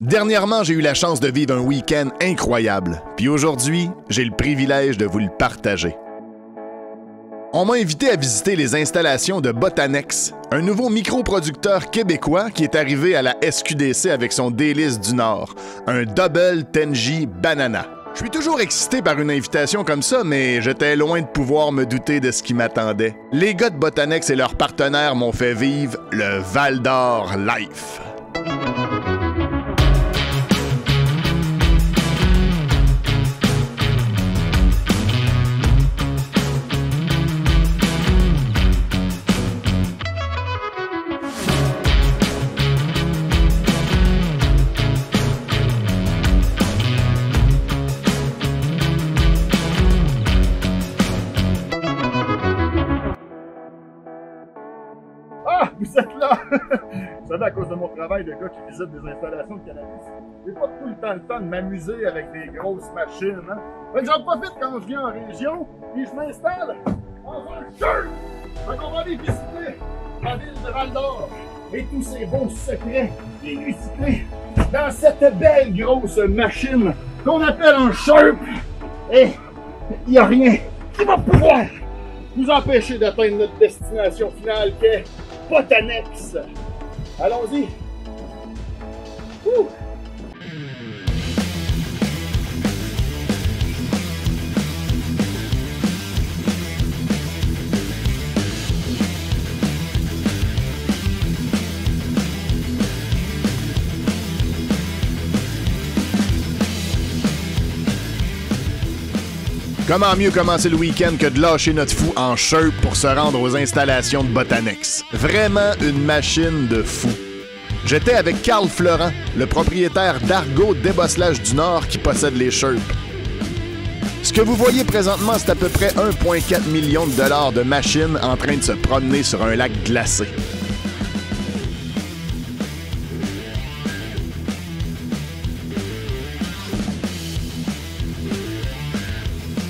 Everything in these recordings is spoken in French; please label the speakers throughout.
Speaker 1: Dernièrement, j'ai eu la chance de vivre un week-end incroyable. Puis aujourd'hui, j'ai le privilège de vous le partager. On m'a invité à visiter les installations de Botanex, un nouveau microproducteur québécois qui est arrivé à la SQDC avec son délice du Nord, un Double Tenji Banana. Je suis toujours excité par une invitation comme ça, mais j'étais loin de pouvoir me douter de ce qui m'attendait. Les gars de Botanex et leurs partenaires m'ont fait vivre le Val d'Or Life.
Speaker 2: Vous êtes là! Vous savez, à cause de mon travail de gars qui visite des installations de cannabis, j'ai pas tout le temps de m'amuser avec des grosses machines, hein? Fait que j'en profite quand je viens en région, puis je m'installe dans un shirt! Fait qu'on va aller visiter la ville de Val d'Or et tous ses beaux secrets et recyclés dans cette belle grosse machine qu'on appelle un Sherp. Et il n'y a rien qui va pouvoir nous empêcher d'atteindre notre destination finale qui est Botanex. Allons-y.
Speaker 1: Comment mieux commencer le week-end que de lâcher notre fou en Sherp pour se rendre aux installations de Botanex? Vraiment une machine de fou. J'étais avec Carl Florent, le propriétaire d'Argo Débosselage du Nord qui possède les Sherp. Ce que vous voyez présentement, c'est à peu près 1,4 million de dollars de machines en train de se promener sur un lac glacé.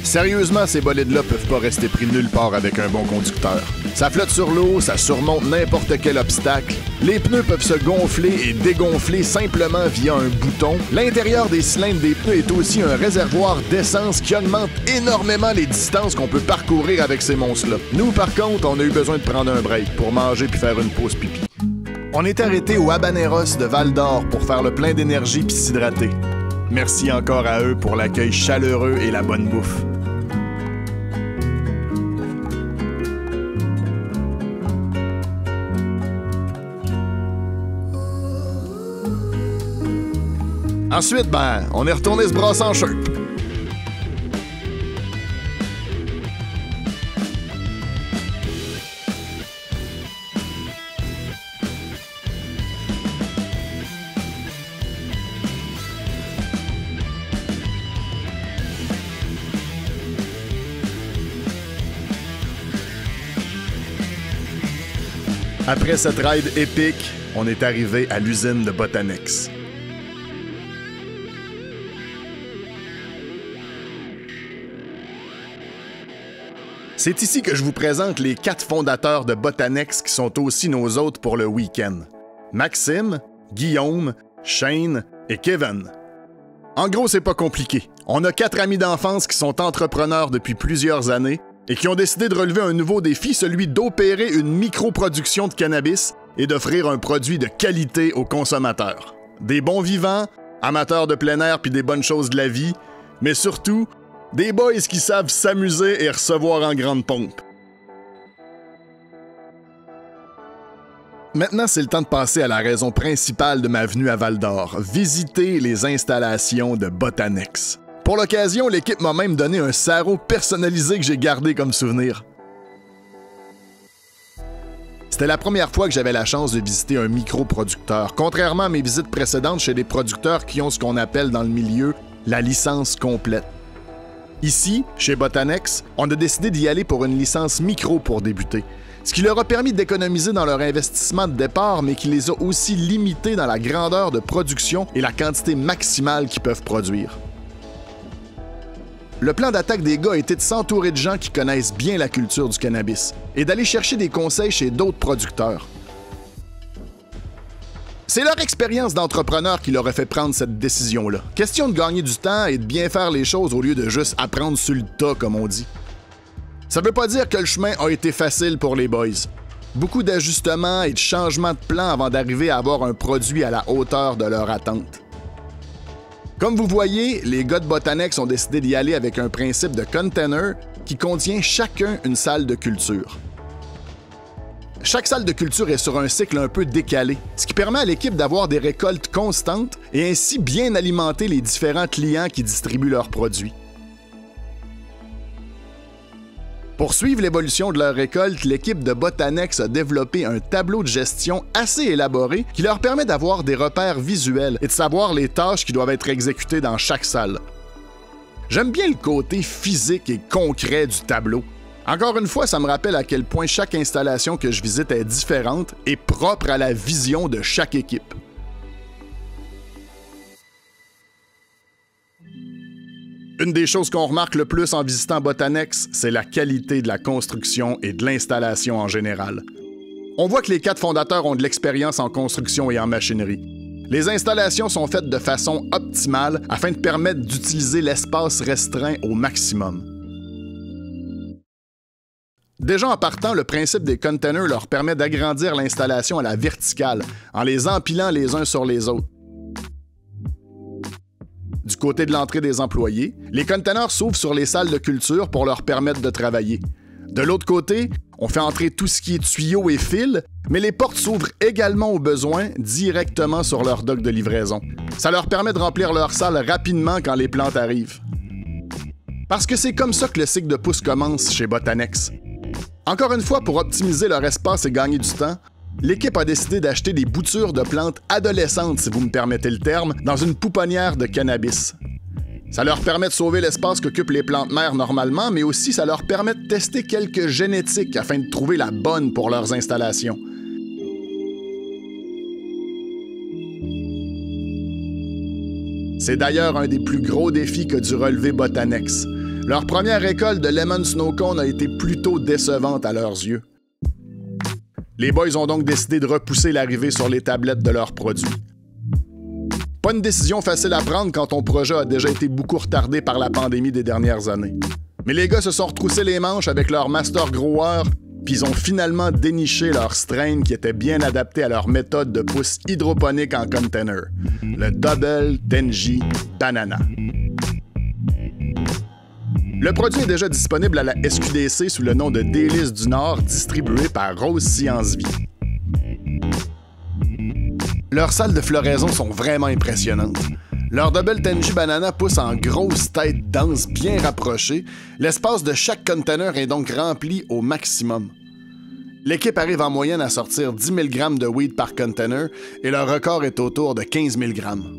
Speaker 1: Sérieusement, ces bolides-là peuvent pas rester pris nulle part avec un bon conducteur. Ça flotte sur l'eau, ça surmonte n'importe quel obstacle. Les pneus peuvent se gonfler et dégonfler simplement via un bouton. L'intérieur des cylindres des pneus est aussi un réservoir d'essence qui augmente énormément les distances qu'on peut parcourir avec ces monstres-là. Nous, par contre, on a eu besoin de prendre un break pour manger puis faire une pause pipi. On est arrêté au Habaneros de Val d'Or pour faire le plein d'énergie puis s'hydrater. Merci encore à eux pour l'accueil chaleureux et la bonne bouffe. Ensuite, on est retourné se brasser en Sherp. Après cette ride épique, on est arrivé à l'usine de Botanex. C'est ici que je vous présente les 4 fondateurs de Botanex qui sont aussi nos hôtes pour le week-end. Maxime, Guillaume, Shane et Kevin. En gros, c'est pas compliqué. On a 4 amis d'enfance qui sont entrepreneurs depuis plusieurs années et qui ont décidé de relever un nouveau défi, celui d'opérer une microproduction de cannabis et d'offrir un produit de qualité aux consommateurs. Des bons vivants, amateurs de plein air puis des bonnes choses de la vie, mais surtout, des boys qui savent s'amuser et recevoir en grande pompe. Maintenant, c'est le temps de passer à la raison principale de ma venue à Val d'Or, visiter les installations de Botanex. Pour l'occasion, l'équipe m'a même donné un sarrau personnalisé que j'ai gardé comme souvenir. C'était la première fois que j'avais la chance de visiter un microproducteur, contrairement à mes visites précédentes chez des producteurs qui ont ce qu'on appelle dans le milieu la licence complète. Ici, chez Botanex, on a décidé d'y aller pour une licence micro pour débuter, ce qui leur a permis d'économiser dans leur investissement de départ, mais qui les a aussi limités dans la grandeur de production et la quantité maximale qu'ils peuvent produire. Le plan d'attaque des gars a été de s'entourer de gens qui connaissent bien la culture du cannabis et d'aller chercher des conseils chez d'autres producteurs. C'est leur expérience d'entrepreneur qui leur a fait prendre cette décision-là. Question de gagner du temps et de bien faire les choses au lieu de juste apprendre sur le tas, comme on dit. Ça veut pas dire que le chemin a été facile pour les boys. Beaucoup d'ajustements et de changements de plan avant d'arriver à avoir un produit à la hauteur de leur attente. Comme vous voyez, les gars de Botanex ont décidé d'y aller avec un principe de container qui contient chacun une salle de culture. Chaque salle de culture est sur un cycle un peu décalé, ce qui permet à l'équipe d'avoir des récoltes constantes et ainsi bien alimenter les différents clients qui distribuent leurs produits. Pour suivre l'évolution de leur récolte, l'équipe de Botanex a développé un tableau de gestion assez élaboré qui leur permet d'avoir des repères visuels et de savoir les tâches qui doivent être exécutées dans chaque salle. J'aime bien le côté physique et concret du tableau. Encore une fois, ça me rappelle à quel point chaque installation que je visite est différente et propre à la vision de chaque équipe. Une des choses qu'on remarque le plus en visitant Botanex, c'est la qualité de la construction et de l'installation en général. On voit que les 4 fondateurs ont de l'expérience en construction et en machinerie. Les installations sont faites de façon optimale afin de permettre d'utiliser l'espace restreint au maximum. Déjà en partant, le principe des containers leur permet d'agrandir l'installation à la verticale, en les empilant les uns sur les autres. Du côté de l'entrée des employés, les containers s'ouvrent sur les salles de culture pour leur permettre de travailler. De l'autre côté, on fait entrer tout ce qui est tuyaux et fils, mais les portes s'ouvrent également au besoin directement sur leur dock de livraison. Ça leur permet de remplir leur salle rapidement quand les plantes arrivent. Parce que c'est comme ça que le cycle de pousse commence chez Botanex. Encore une fois, pour optimiser leur espace et gagner du temps, l'équipe a décidé d'acheter des boutures de plantes adolescentes, si vous me permettez le terme, dans une pouponnière de cannabis. Ça leur permet de sauver l'espace qu'occupent les plantes mères normalement, mais aussi ça leur permet de tester quelques génétiques afin de trouver la bonne pour leurs installations. C'est d'ailleurs un des plus gros défis qu'a dû relever Botanex. Leur première récolte de Lemon Snow Cone a été plutôt décevante à leurs yeux. Les boys ont donc décidé de repousser l'arrivée sur les tablettes de leurs produits. Pas une décision facile à prendre quand ton projet a déjà été beaucoup retardé par la pandémie des dernières années. Mais les gars se sont retroussés les manches avec leur master grower, puis ils ont finalement déniché leur strain qui était bien adapté à leur méthode de pousse hydroponique en container, le Double Tenji Banana. Le produit est déjà disponible à la SQDC sous le nom de Délices du Nord, distribué par Rose Science Vie. Leurs salles de floraison sont vraiment impressionnantes. Leur Double Tenji Banana pousse en grosses têtes denses bien rapprochées. L'espace de chaque container est donc rempli au maximum. L'équipe arrive en moyenne à sortir 10 000 grammes de weed par container et leur record est autour de 15 000 grammes.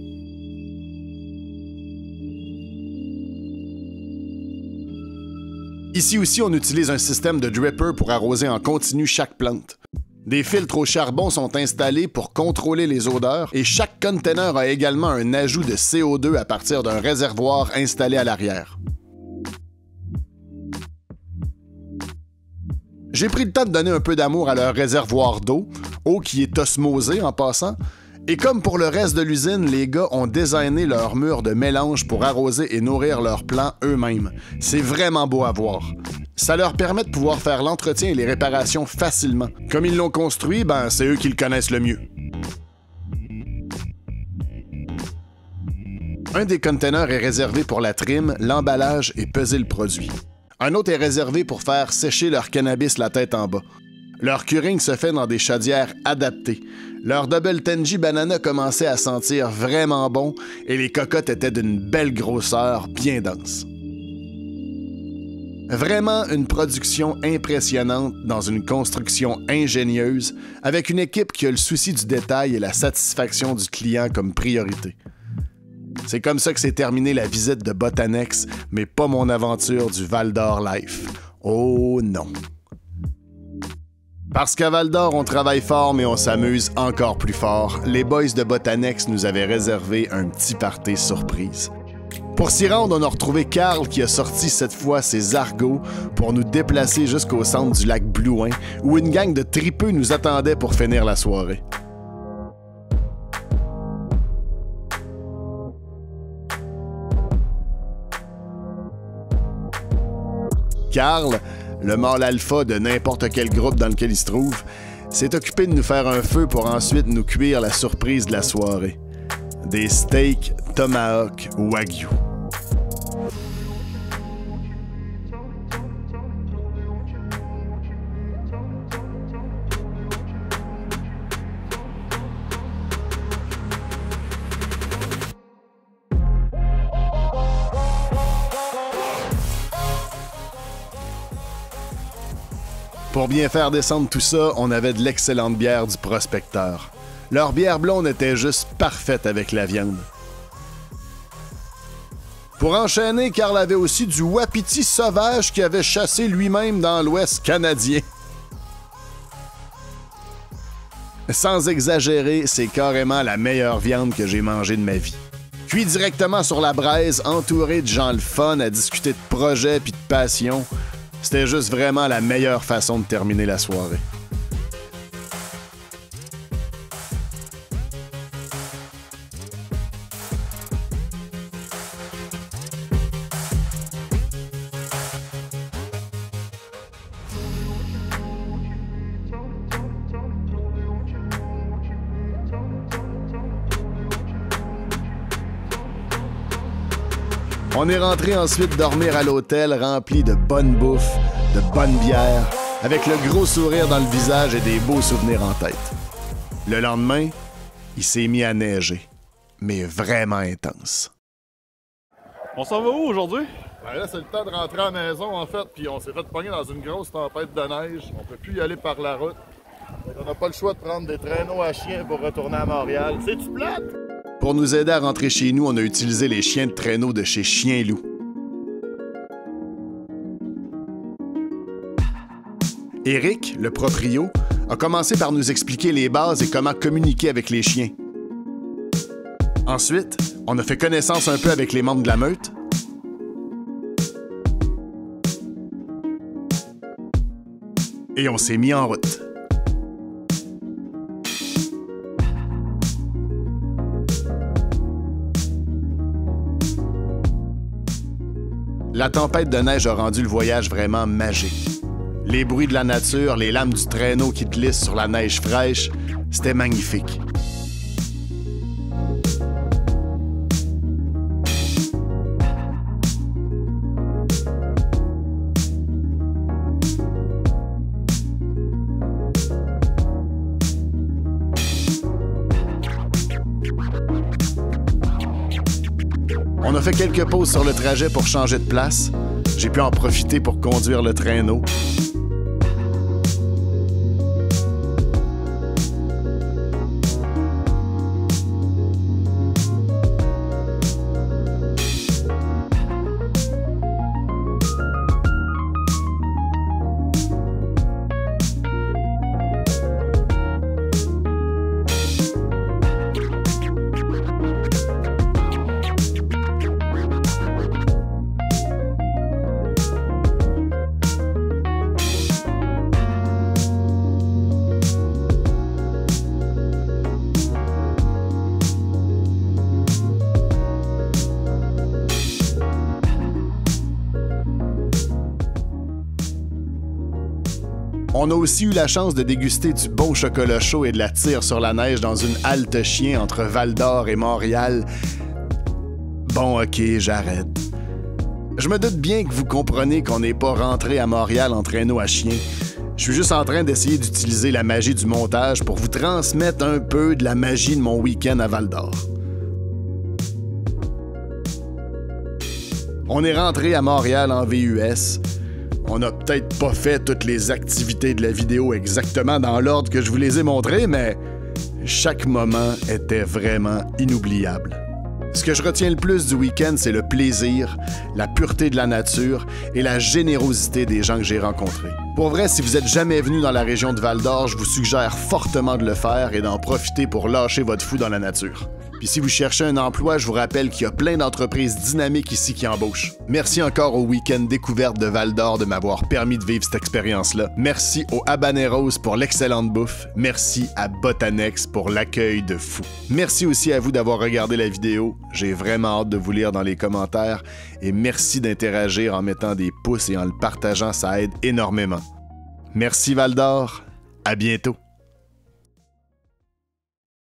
Speaker 1: Ici aussi, on utilise un système de dripper pour arroser en continu chaque plante. Des filtres au charbon sont installés pour contrôler les odeurs et chaque container a également un ajout de CO2 à partir d'un réservoir installé à l'arrière. J'ai pris le temps de donner un peu d'amour à leur réservoir d'eau, eau qui est osmosée en passant, et comme pour le reste de l'usine, les gars ont designé leur mur de mélange pour arroser et nourrir leurs plants eux-mêmes. C'est vraiment beau à voir. Ça leur permet de pouvoir faire l'entretien et les réparations facilement. Comme ils l'ont construit, c'est eux qui le connaissent le mieux. Un des containers est réservé pour la trim, l'emballage et peser le produit. Un autre est réservé pour faire sécher leur cannabis la tête en bas. Leur curing se fait dans des chaudières adaptées. Leur Double Tenji Banana commençait à sentir vraiment bon et les cocottes étaient d'une belle grosseur, bien dense. Vraiment une production impressionnante dans une construction ingénieuse avec une équipe qui a le souci du détail et la satisfaction du client comme priorité. C'est comme ça que s'est terminée la visite de Botanex, mais pas mon aventure du Val-d'Or Life. Oh non! Parce qu'à Val-d'Or, on travaille fort, mais on s'amuse encore plus fort, les boys de Botanex nous avaient réservé un petit party surprise. Pour s'y rendre, on a retrouvé Carl qui a sorti cette fois ses argots pour nous déplacer jusqu'au centre du lac Blouin, où une gang de tripeux nous attendait pour finir la soirée. Carl, le mâle alpha de n'importe quel groupe dans lequel il se trouve, s'est occupé de nous faire un feu pour ensuite nous cuire la surprise de la soirée. Des steaks Tomahawk Wagyu. Pour bien faire descendre tout ça, on avait de l'excellente bière du Prospecteur. Leur bière blonde était juste parfaite avec la viande. Pour enchaîner, Carl avait aussi du wapiti sauvage qu'il avait chassé lui-même dans l'Ouest canadien. Sans exagérer, c'est carrément la meilleure viande que j'ai mangée de ma vie. Cuit directement sur la braise, entouré de gens le fun à discuter de projets puis de passion, c'était juste vraiment la meilleure façon de terminer la soirée. On est rentré ensuite dormir à l'hôtel rempli de bonne bouffe, de bonne bière, avec le gros sourire dans le visage et des beaux souvenirs en tête. Le lendemain, il s'est mis à neiger, mais vraiment intense.
Speaker 3: On s'en va où aujourd'hui?
Speaker 2: Ben là, c'est le temps de rentrer à la maison, en fait, puis on s'est fait pogner dans une grosse tempête de neige. On peut plus y aller par la route. On n'a pas le choix de prendre des traîneaux à chiens pour retourner à Montréal. C'est-tu plate?
Speaker 1: Pour nous aider à rentrer chez nous, on a utilisé les chiens de traîneau de chez Chien Loup. Éric, le proprio, a commencé par nous expliquer les bases et comment communiquer avec les chiens. Ensuite, on a fait connaissance un peu avec les membres de la meute. Et on s'est mis en route. La tempête de neige a rendu le voyage vraiment magique. Les bruits de la nature, les lames du traîneau qui glissent sur la neige fraîche, c'était magnifique. On a fait quelques pauses sur le trajet pour changer de place. J'ai pu en profiter pour conduire le traîneau. On a aussi eu la chance de déguster du bon chocolat chaud et de la tire sur la neige dans une halte chien entre Val-d'Or et Montréal. Bon, ok, j'arrête. Je me doute bien que vous comprenez qu'on n'est pas rentré à Montréal en traîneau à chien. Je suis juste en train d'essayer d'utiliser la magie du montage pour vous transmettre un peu de la magie de mon week-end à Val-d'Or. On est rentré à Montréal en VUS. On n'a peut-être pas fait toutes les activités de la vidéo exactement dans l'ordre que je vous les ai montrées, mais chaque moment était vraiment inoubliable. Ce que je retiens le plus du week-end, c'est le plaisir, la pureté de la nature et la générosité des gens que j'ai rencontrés. Pour vrai, si vous êtes jamais venu dans la région de Val-d'Or, je vous suggère fortement de le faire et d'en profiter pour lâcher votre fou dans la nature. Puis si vous cherchez un emploi, je vous rappelle qu'il y a plein d'entreprises dynamiques ici qui embauchent. Merci encore au Week-end Découverte de Val-d'Or de m'avoir permis de vivre cette expérience-là. Merci au Habaneros pour l'excellente bouffe. Merci à Botanex pour l'accueil de fou. Merci aussi à vous d'avoir regardé la vidéo. J'ai vraiment hâte de vous lire dans les commentaires. Et merci d'interagir en mettant des pouces et en le partageant, ça aide énormément. Merci Val-d'Or, à bientôt.